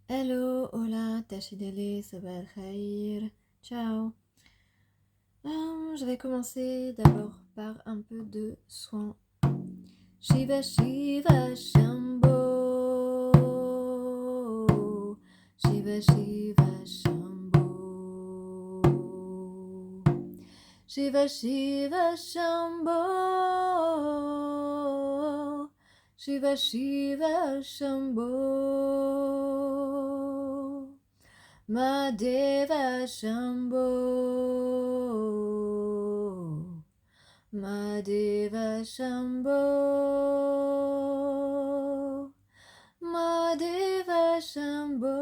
Hello, hola, tachidele, sabah al khair. Ciao. Je vais commencer d'abord par un peu de soin. Shiva Shiva Shambho. Shiva Shiva Shambho. Shiva Shiva Shambho. Shiva Shiva Shambho. Madeva Shambho. Madeva Shambho. Madeva Shambho.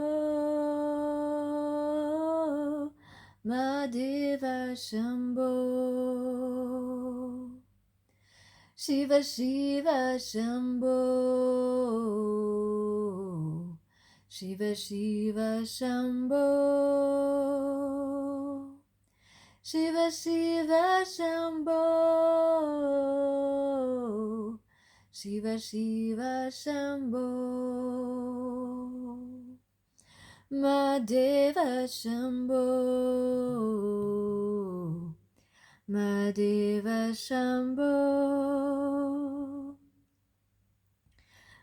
Madeva Shambho. Shiva Shiva Shambho. Shiva Shiva Shambho. Shiva Shiva Shambho. Shiva Shiva Shambho. Madeva Shambho. Madeva Shambho.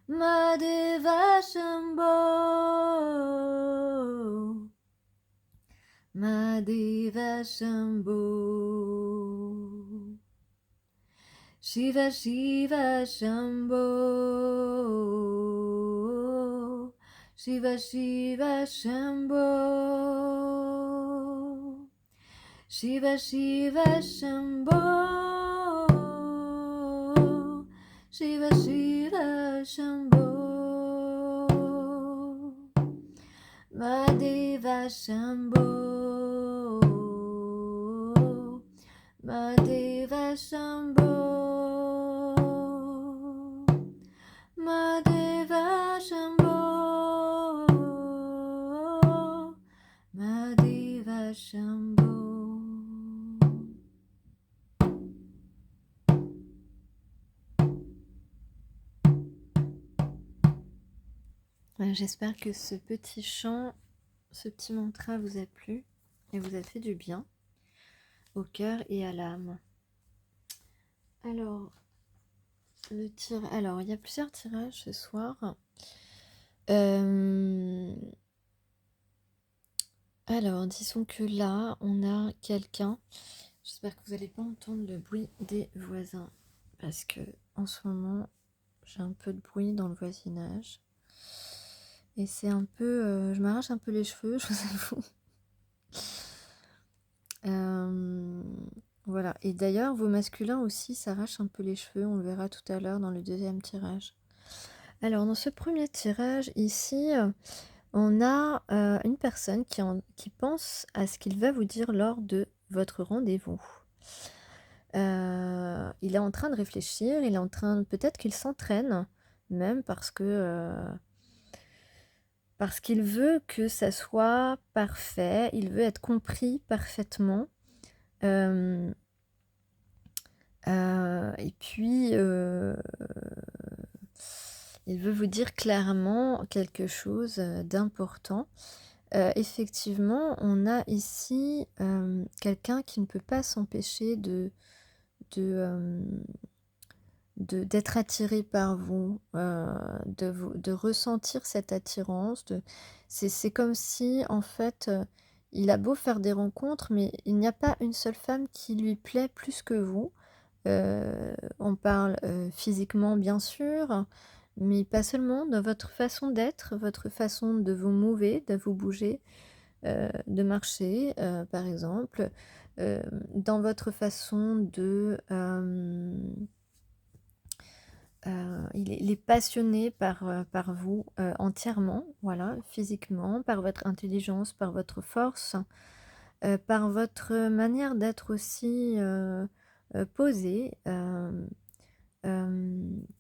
Madeva Shambho. Madeva Shambho. Shiva Shiva Shambho. Shiva Shiva Shambho. Shiva Shiva Shambho. Shiva Shiva Shambho. Madeva Shambho. Madeva Shambho. Madeva Shambho. Madeva Shambho. J'espère que ce petit chant, ce petit mantra vous a plu et vous a fait du bien au cœur et à l'âme. Alors, il y a plusieurs tirages ce soir. Alors, disons que là, on a quelqu'un. J'espère que vous n'allez pas entendre le bruit des voisins. Parce que en ce moment, j'ai un peu de bruit dans le voisinage. Et c'est un peu... je m'arrache un peu les cheveux, je vous avoue. Voilà. Et d'ailleurs, vos masculins aussi s'arrachent un peu les cheveux. On le verra tout à l'heure dans le deuxième tirage. Alors, dans ce premier tirage, ici... on a une personne qui pense à ce qu'il va vous dire lors de votre rendez-vous. Il est en train de réfléchir, il est en train, peut-être qu'il s'entraîne, même parce qu'il veut que ça soit parfait, il veut être compris parfaitement. Et puis, il veut vous dire clairement quelque chose d'important. Effectivement, on a ici quelqu'un qui ne peut pas s'empêcher d'être attiré par vous, de ressentir cette attirance. C'est comme si, en fait, il a beau faire des rencontres, mais il n'y a pas une seule femme qui lui plaît plus que vous. On parle physiquement, bien sûr, mais pas seulement, de votre façon d'être, votre façon de vous mouver, de vous bouger, de marcher, par exemple, dans votre façon de... il est passionné par vous entièrement, voilà, physiquement, par votre intelligence, par votre force, par votre manière d'être aussi posé,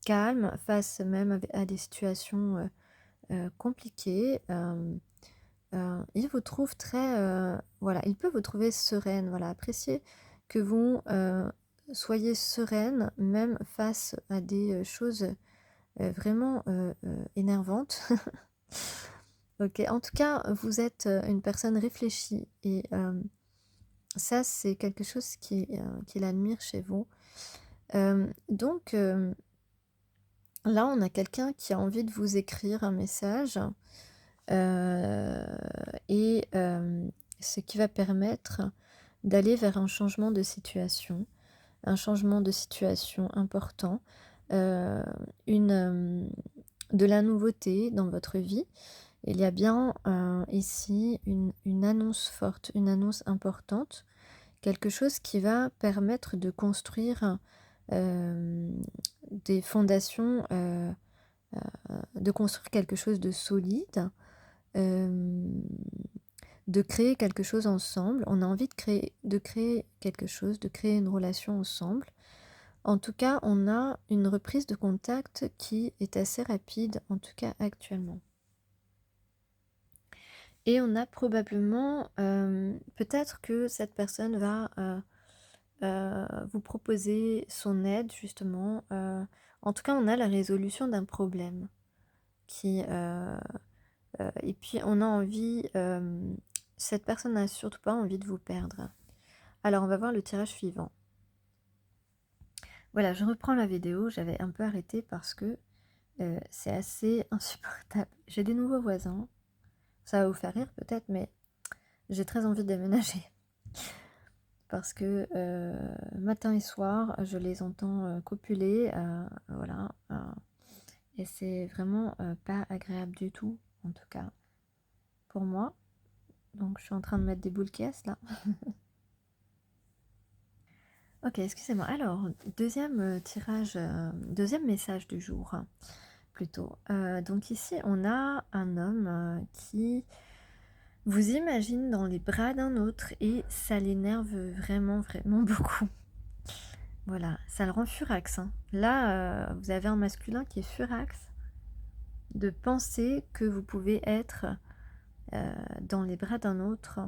calme, face même à des situations compliquées. Il vous trouve très... voilà, il peut vous trouver sereine, voilà, apprécier que vous soyez sereine, même face à des choses vraiment énervantes. OK. En tout cas, vous êtes, une personne réfléchie et ça, c'est quelque chose qu'il admire chez vous. Donc là, on a quelqu'un qui a envie de vous écrire un message, heu et ce qui va permettre d'aller vers un changement de situation important, heu, une, de la nouveauté dans votre vie. Il y a bien, ici une annonce forte, une annonce importante, quelque chose qui va permettre de construire, hem, des fondations, de construire quelque chose de solide, hem, de créer quelque chose ensemble. On a envie de créer quelque chose, de créer une relation ensemble. En tout cas, on a une reprise de contact qui est assez rapide, en tout cas actuellement. Et on a probablement, peut-être que cette personne va, vous proposer son aide justement, en tout cas, on a la résolution d'un problème qui, et puis on a envie, cette personne n'a surtout pas envie de vous perdre. Alors on va voir le tirage suivant. Voilà, je reprends la vidéo, j'avais un peu arrêté parce que, c'est assez insupportable. J'ai des nouveaux voisins, ça va vous faire rire peut-être, mais j'ai très envie de déménager. Parce que, matin et soir, je les entends, copuler, voilà, et c'est vraiment, pas agréable du tout, en tout cas pour moi. Donc je suis en train de mettre des boules caisses là. OK, excusez-moi. Alors, deuxième tirage, 2e message du jour, plutôt. Donc ici, on a un homme, qui vous imagine dans les bras d'un autre et ça l'énerve vraiment, vraiment beaucoup. Voilà, ça le rend furax, hein. Là, vous avez un masculin qui est furax de penser que vous pouvez être, dans les bras d'un autre,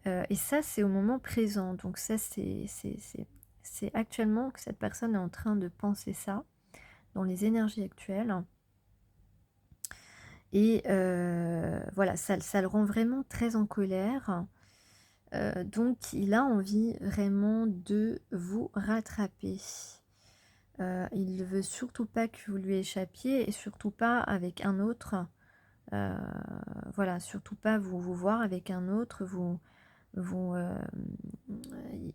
et ça, c'est au moment présent. Donc ça, c'est actuellement que cette personne est en train de penser ça, dans les énergies actuelles et voilà, ça le rend vraiment très en colère, donc il a envie vraiment de vous rattraper. Il ne veut surtout pas que vous lui échappiez et surtout pas avec un autre. Heu, voilà, surtout pas vous voir avec un autre,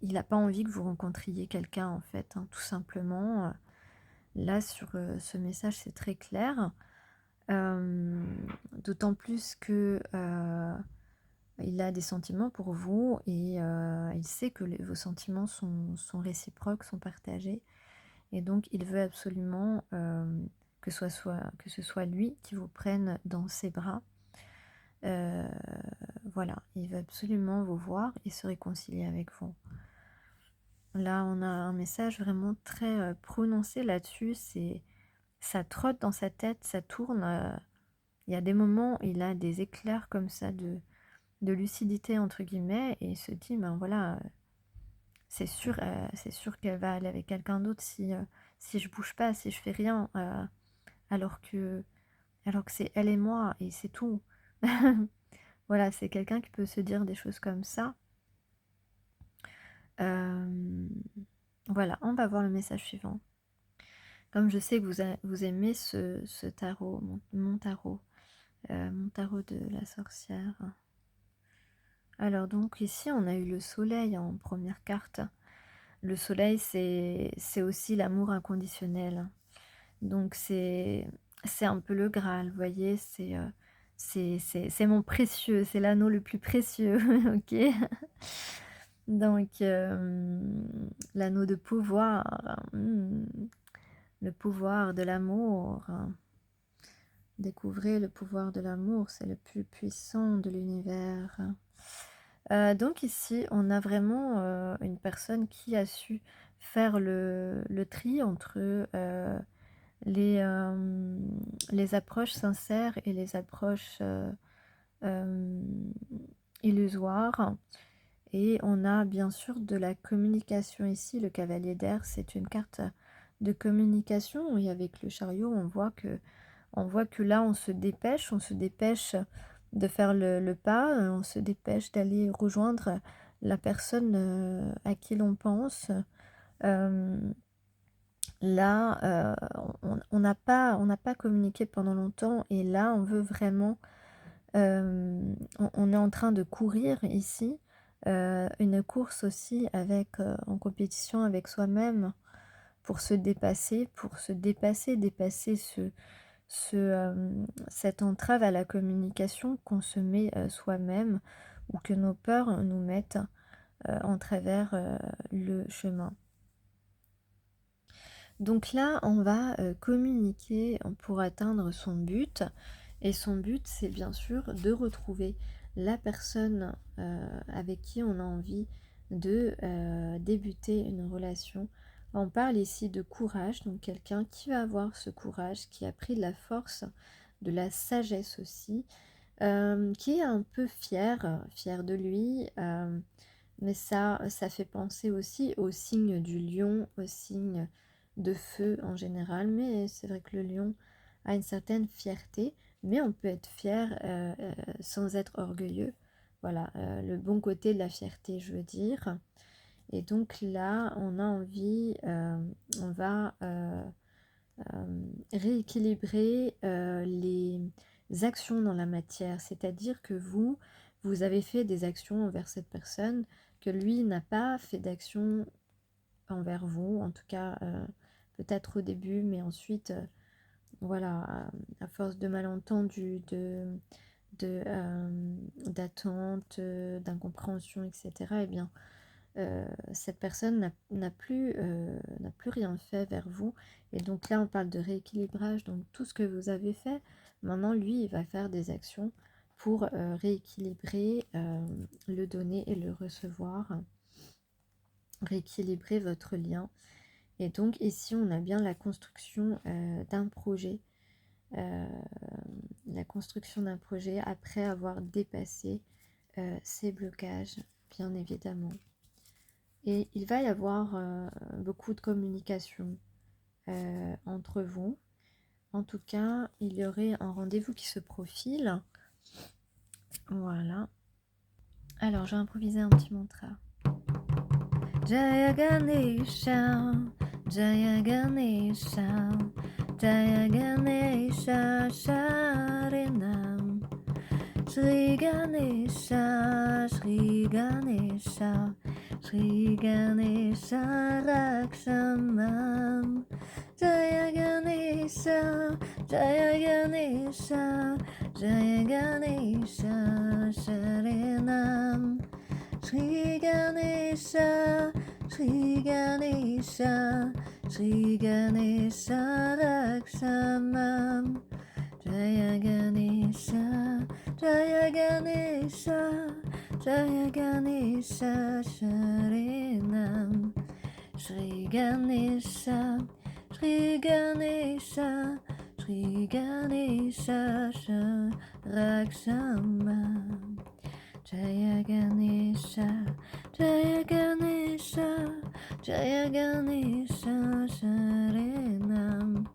il n'a pas envie que vous rencontriez quelqu'un en fait, hein, tout simplement. Là sur, ce message, c'est très clair. Hem, D'autant plus que, il a des sentiments pour vous et il sait que les vos sentiments sont réciproques, sont partagés. Et donc il veut absolument, que ce soit lui qui vous prenne dans ses bras. Heu, voilà, il veut absolument vous voir et se réconcilier avec vous. Là, on a un message vraiment très, prononcé là-dessus, ça trotte dans sa tête, ça tourne, il y a des moments, il a des éclairs comme ça de «lucidité» entre guillemets et il se dit: «Ben voilà, c'est sûr qu'elle va aller avec quelqu'un d'autre si je bouge pas, si je fais rien, alors que c'est elle et moi et c'est tout». Voilà, c'est quelqu'un qui peut se dire des choses comme ça. Hem, voilà, on va voir le message suivant. Comme je sais que vous aimez ce tarot, mon tarot de la sorcière. Alors donc ici, on a eu le soleil en première carte. Le soleil, c'est aussi l'amour inconditionnel. Donc c'est un peu le Graal, vous voyez? C'est mon précieux, c'est l'anneau le plus précieux, OK? Donc l'anneau de pouvoir, le pouvoir de l'amour. Découvrez le pouvoir de l'amour, c'est le plus puissant de l'univers. Donc ici, on a vraiment, une personne qui a su faire le tri entre, les, les approches sincères et les approches, hem, illusoires. Et on a bien sûr de la communication ici. Le cavalier d'air, c'est une carte de communication et avec le chariot, on voit que On voit que là, on se dépêche de faire le pas, on se dépêche d'aller rejoindre la personne, à qui l'on pense. Hem, Là, on n'a pas communiqué pendant longtemps et là, on veut vraiment, on est en train de courir ici, une course aussi avec, en compétition avec soi-même pour se dépasser, dépasser cette entrave à la communication qu'on se met, soi-même ou que nos peurs nous mettent, en travers, le chemin. Donc là, on va, communiquer pour atteindre son but et son but, c'est bien sûr de retrouver la personne, avec qui on a envie de, débuter une relation. On parle ici de courage, donc quelqu'un qui va avoir ce courage, qui a pris de la force, de la sagesse aussi, qui est un peu fier de lui, mais ça fait penser aussi au signe du lion, au signe de feu en général, mais c'est vrai que le lion a une certaine fierté, mais on peut être fier, sans être orgueilleux. Voilà, le bon côté de la fierté, je veux dire. Et donc là, on a envie, on va, rééquilibrer, les actions dans la matière. C'est-à-dire que vous avez fait des actions envers cette personne, que lui n'a pas fait d'action envers vous, en tout cas, peut-être au début, mais ensuite, voilà, à force de malentendus, d'attentes, d'incompréhension, et cetera, eh bien, cette personne n'a plus rien fait vers vous. Et donc là, on parle de rééquilibrage, donc tout ce que vous avez fait, maintenant, lui, il va faire des actions pour rééquilibrer le donner et le recevoir, rééquilibrer votre lien. Et donc ici, on a bien la construction d'un projet, euh, la construction d'un projet après avoir dépassé ces blocages, bien évidemment. Et il va y avoir beaucoup de communication entre vous. En tout cas, il y aurait un rendez-vous qui se profile. Voilà. Alors, j'ai improvisé un petit mantra. Jaya Ganesha, Jaya Ganesha, Jaya Ganesha Sharinam. Shri Ganesha, Shri Ganesha, Shri Ganesha Rakshamam. Jaya Ganesha, Jaya Ganesha, Jaya Ganesha Sharinam. Shri Ganesha, Shri Ganesha, Shri Ganesha Rakshamam. Jaya Ganesha, Jaya Ganesha, Jaya Ganesha Sharinam. Shri Ganesha, Shri Ganesha, Shri Ganesha Rakshamam. Jaya Ganesha, Jaya Ganesha, Jaya Ganesha Sharinam.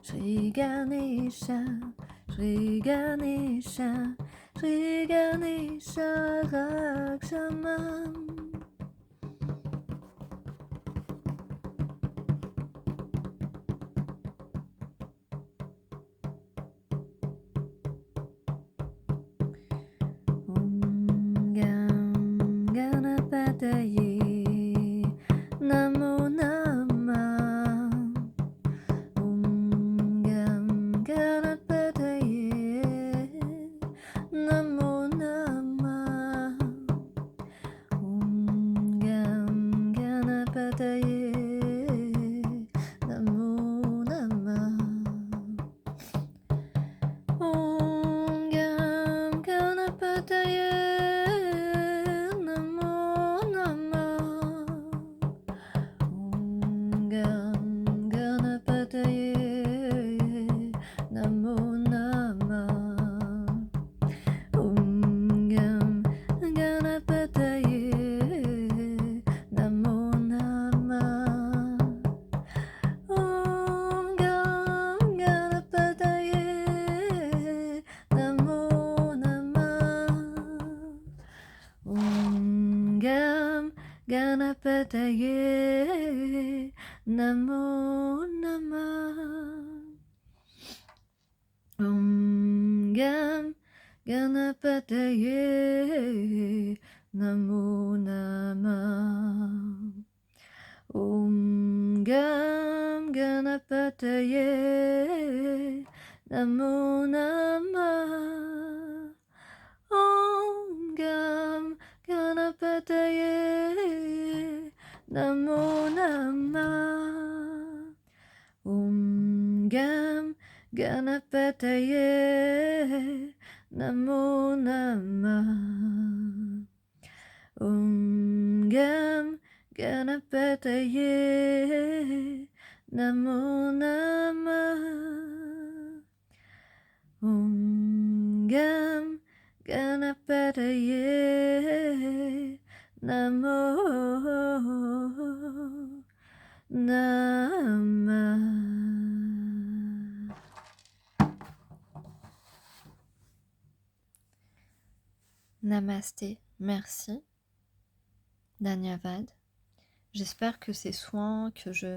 Shri Ganesha, Shri Ganesha, Shri Ganesha Rakshamam. Om Gam Ganapataye Namo Namah. Om Gam Ganapataye Namo Namah. Ganapataye Namo Namah. Om Gam Ganapataye Namo Namah. Om Gam Ganapataye Namo Namah. Om Gam Ganapataye Namo Namah. Om Gam Ganapataye Namo Namah. Om Gam Ganapataye Namo Namah. Om Gam Ganapataye Namo Namah. Namasté, merci, Dhanyavad. J'espère que ces soins que je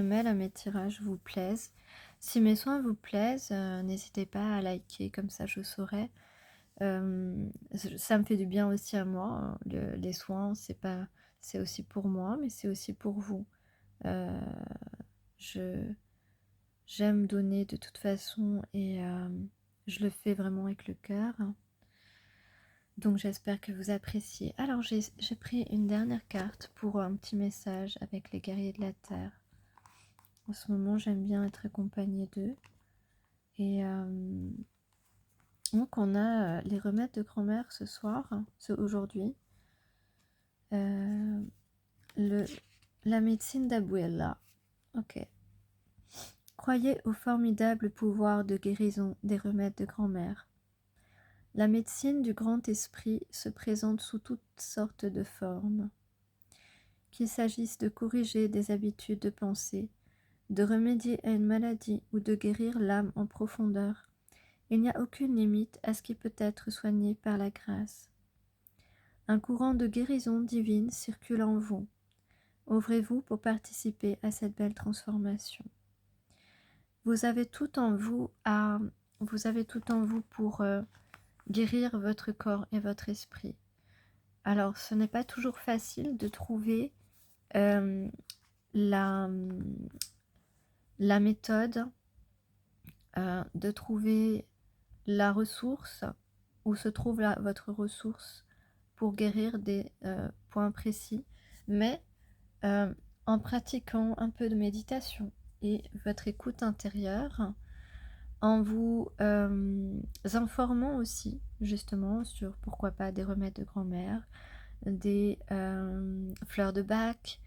mêle à mes tirages vous plaisent. Si mes soins vous plaisent, n'hésitez pas à liker, comme ça je saurai. Ça me fait du bien aussi à moi. Les soins, c'est aussi pour moi, mais c'est aussi pour vous. J'aime donner de toute façon et je le fais vraiment avec le cœur. Donc j'espère que vous appréciez. Alors j'ai pris une dernière carte pour un petit message avec les guerriers de la terre. En ce moment j'aime bien être accompagnée d'eux. Et donc on a les remèdes de grand-mère ce soir, aujourd'hui. La médecine d'Abuela. Ok. Croyez au formidable pouvoir de guérison des remèdes de grand-mère. La médecine du grand esprit se présente sous toutes sortes de formes. Qu'il s'agisse de corriger des habitudes de pensée, de remédier à une maladie ou de guérir l'âme en profondeur, il n'y a aucune limite à ce qui peut être soigné par la grâce. Un courant de guérison divine circule en vous. Ouvrez-vous pour participer à cette belle transformation. Vous avez tout en vous pour guérir votre corps et votre esprit. Alors, ce n'est pas toujours facile de trouver la méthode, de trouver la ressource, où se trouve votre ressource pour guérir des points précis, mais en pratiquant un peu de méditation et votre écoute intérieure, en vous informant aussi justement sur pourquoi pas des remèdes de grand-mère, des fleurs de Bach,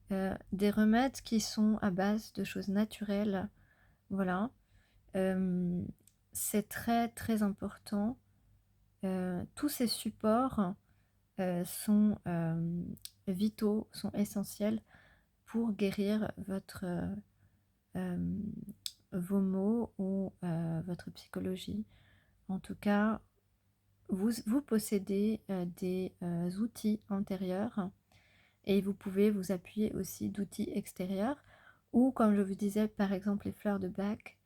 des remèdes qui sont à base de choses naturelles. Voilà, c'est très très important. Tous ces supports sont vitaux, sont essentiels pour guérir vos maux ou votre psychologie. En tout cas, vous possédez des outils intérieurs et vous pouvez vous appuyer aussi d'outils extérieurs ou, comme je vous disais, par exemple les fleurs de Bach,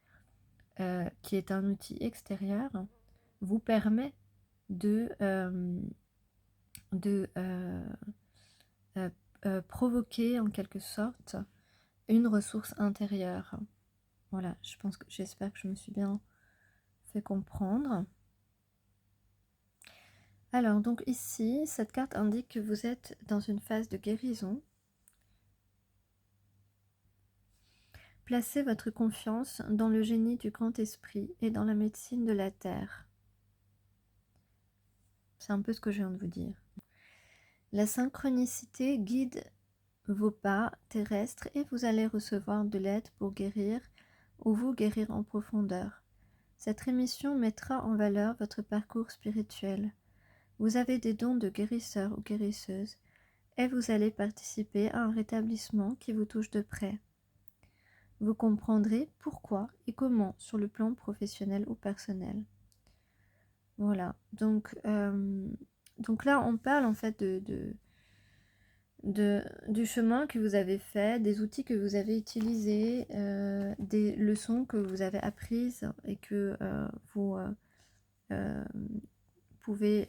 qui est un outil extérieur, vous permet de provoquer en quelque sorte une ressource intérieure. Voilà, j'espère que je me suis bien fait comprendre. Alors, donc ici, cette carte indique que vous êtes dans une phase de guérison. Placez votre confiance dans le génie du grand esprit et dans la médecine de la terre. C'est un peu ce que je viens de vous dire. La synchronicité guide vos pas terrestres et vous allez recevoir de l'aide pour guérir ou vous guérir en profondeur. Cette émission mettra en valeur votre parcours spirituel. Vous avez des dons de guérisseur ou guérisseuse et vous allez participer à un rétablissement qui vous touche de près. Vous comprendrez pourquoi et comment sur le plan professionnel ou personnel. Voilà, donc là on parle en fait du chemin que vous avez fait, des outils que vous avez utilisés, des leçons que vous avez apprises et que vous euh, pouvez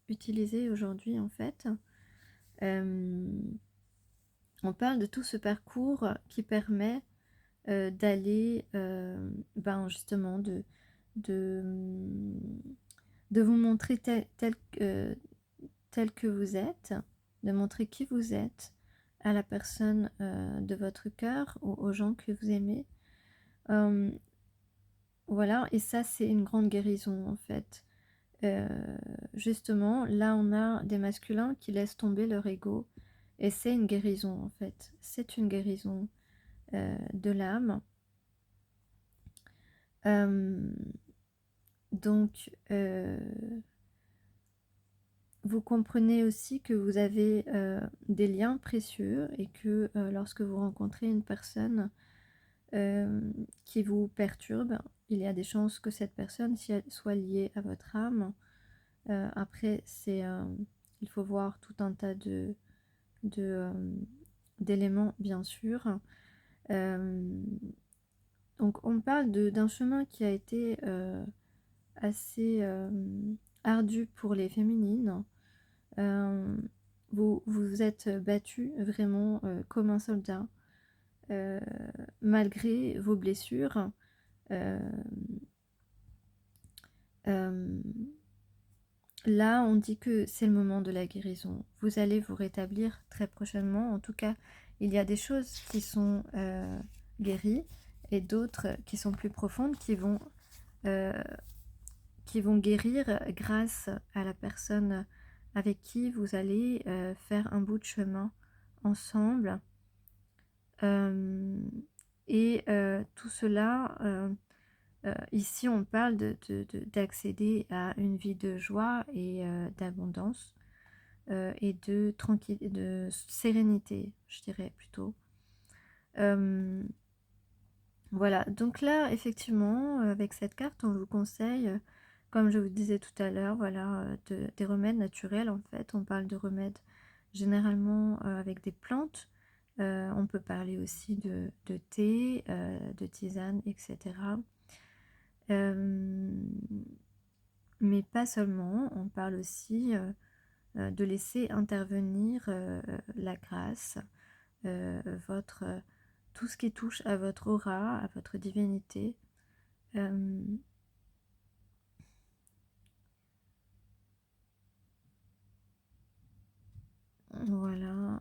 utiliser aujourd'hui en fait. On parle de tout ce parcours qui permet d'aller ben justement de, de vous montrer tel que vous êtes, de montrer qui vous êtes à la personne de votre cœur ou aux gens que vous aimez. Euh, voilà, et ça c'est une grande guérison en fait. Euh, Justement, là on a des masculins qui laissent tomber leur ego et c'est une guérison en fait. C'est une guérison de l'âme. Euh, donc, vous comprenez aussi que vous avez des liens précieux et que lorsque vous rencontrez une personne qui vous perturbe, il y a des chances que cette personne soit liée à votre âme. Après, il faut voir tout un tas de, euh, d'éléments, bien sûr. Euh, donc, on parle d'un chemin qui a été assez ardu pour les féminines. Euh, vous vous êtes battu vraiment comme un soldat, euh, malgré vos blessures. Euh, euh, Là, on dit que c'est le moment de la guérison. Vous allez vous rétablir très prochainement. En tout cas, il y a des choses qui sont guéries et d'autres qui sont plus profondes euh, qui vont guérir grâce à la personne avec qui vous allez faire un bout de chemin ensemble. Euh, et tout cela, ici on parle d'accéder à une vie de joie et d'abondance et de tranquillité, de sérénité, je dirais plutôt. Euh, voilà, donc là, effectivement, avec cette carte, on vous conseille, comme je vous disais tout à l'heure, voilà, des remèdes naturels en fait. On parle de remèdes généralement avec des plantes. On peut parler aussi de thé, de tisane, etc. Euh, mais pas seulement, on parle aussi de laisser intervenir la grâce, euh, votre, tout ce qui touche à votre aura, à votre divinité. Euh, voilà.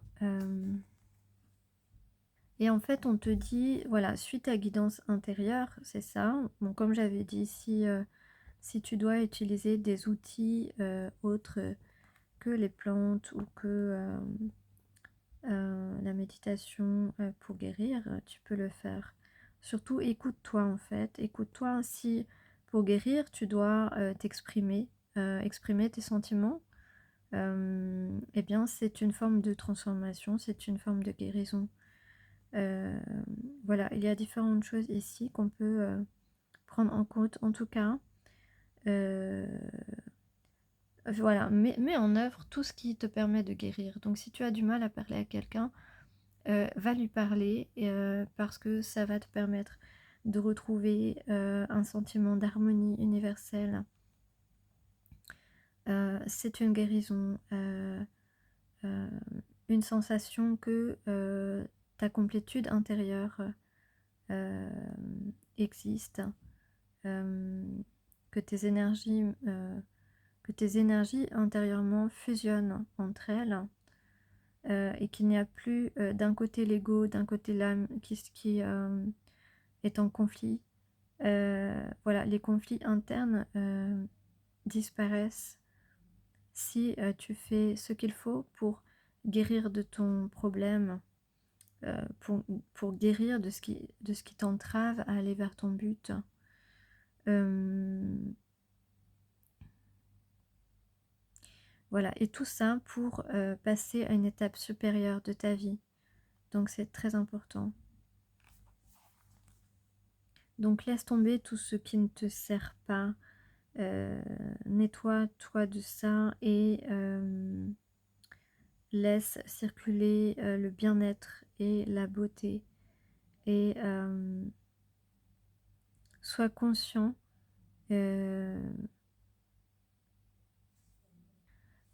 Et en fait, on te dit, voilà, suite à guidance intérieure, c'est ça. Bon, comme j'avais dit, si tu dois utiliser des outils autres que les plantes ou que la méditation pour guérir, tu peux le faire. Surtout, écoute-toi en fait. Écoute-toi si pour guérir, tu dois t'exprimer, exprimer tes sentiments. Eh bien, c'est une forme de transformation, c'est une forme de guérison. Euh, voilà, il y a différentes choses ici qu'on peut prendre en compte. En tout cas, euh, voilà, mets en œuvre tout ce qui te permet de guérir. Donc, si tu as du mal à parler à quelqu'un, va lui parler parce que ça va te permettre de retrouver un sentiment d'harmonie universelle. C'est une guérison, une sensation que ta complétude intérieure euh, existe, euh, que tes énergies, que tes énergies intérieurement fusionnent entre elles et qu'il n'y a plus d'un côté l'ego, d'un côté l'âme qui est en conflit. Voilà, les conflits internes disparaissent si tu fais ce qu'il faut pour guérir de ton problème, pour guérir de ce qui t'entrave à aller vers ton but. Euh, voilà, et tout ça pour passer à une étape supérieure de ta vie. Donc c'est très important. Donc laisse tomber tout ce qui ne te sert pas. Nettoie-toi de ça et laisse circuler le bien-être et la beauté et sois conscient, euh,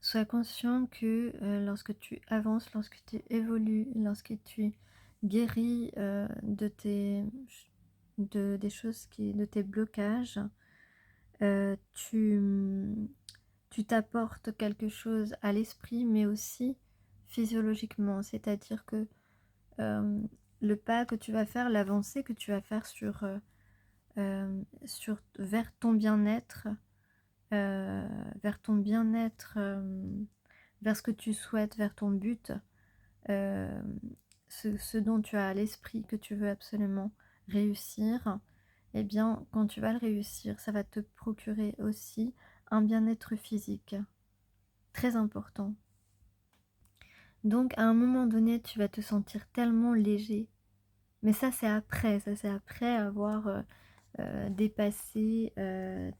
sois conscient que lorsque tu avances, lorsque tu évolues, lorsque tu guéris des choses de tes blocages, tu t'apportes quelque chose à l'esprit, mais aussi physiologiquement. C'est-à-dire que euh, le pas que tu vas faire, l'avancée que tu vas faire vers ton bien-être, vers ton bien-être, vers ce que tu souhaites, vers ton but, euh, ce dont tu as à l'esprit que tu veux absolument réussir, eh bien, quand tu vas le réussir, ça va te procurer aussi un bien-être physique très important. Donc, à un moment donné, tu vas te sentir tellement léger. Mais ça c'est après avoir dépassé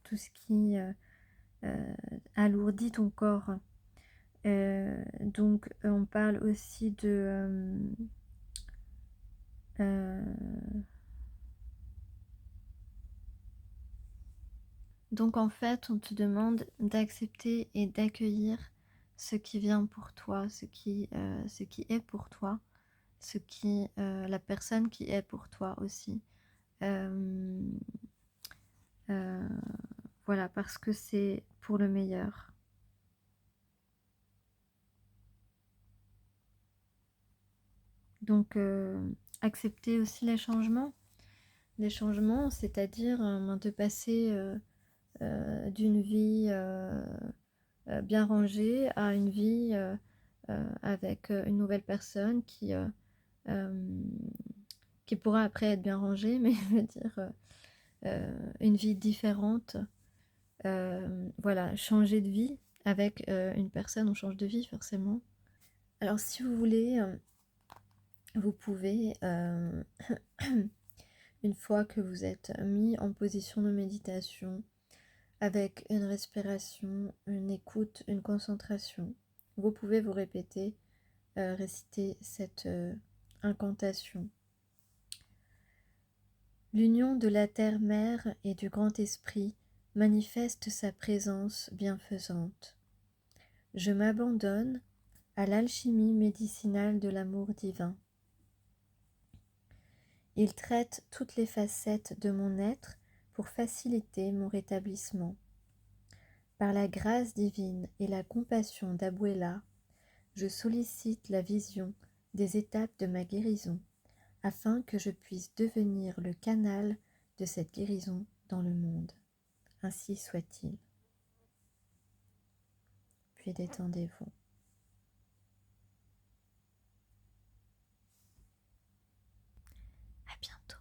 tout ce qui alourdit ton corps. Donc, on parle aussi euh, donc, en fait, on te demande d'accepter et d'accueillir ce qui vient pour toi, ce qui est pour toi, la personne qui est pour toi aussi. Euh, euh, voilà, parce que c'est pour le meilleur. Donc, accepter aussi les changements, c'est-à-dire de passer d'une vie bien rangée à une vie avec une nouvelle personne euh, qui pourra après être bien rangée, mais je veux dire une vie différente. Voilà, changer de vie avec une personne, on change de vie forcément. Alors si vous voulez, vous pouvez, une fois que vous êtes mis en position de méditation, avec une respiration, une écoute, une concentration, vous pouvez vous réciter cette incantation. L'union de la terre-mère et du grand esprit manifeste sa présence bienfaisante. Je m'abandonne à l'alchimie médicinale de l'amour divin. Il traite toutes les facettes de mon être pour faciliter mon rétablissement. Par la grâce divine et la compassion d'Abuela, je sollicite la vision des étapes de ma guérison, afin que je puisse devenir le canal de cette guérison dans le monde. Ainsi soit-il. Puis détendez-vous. À bientôt.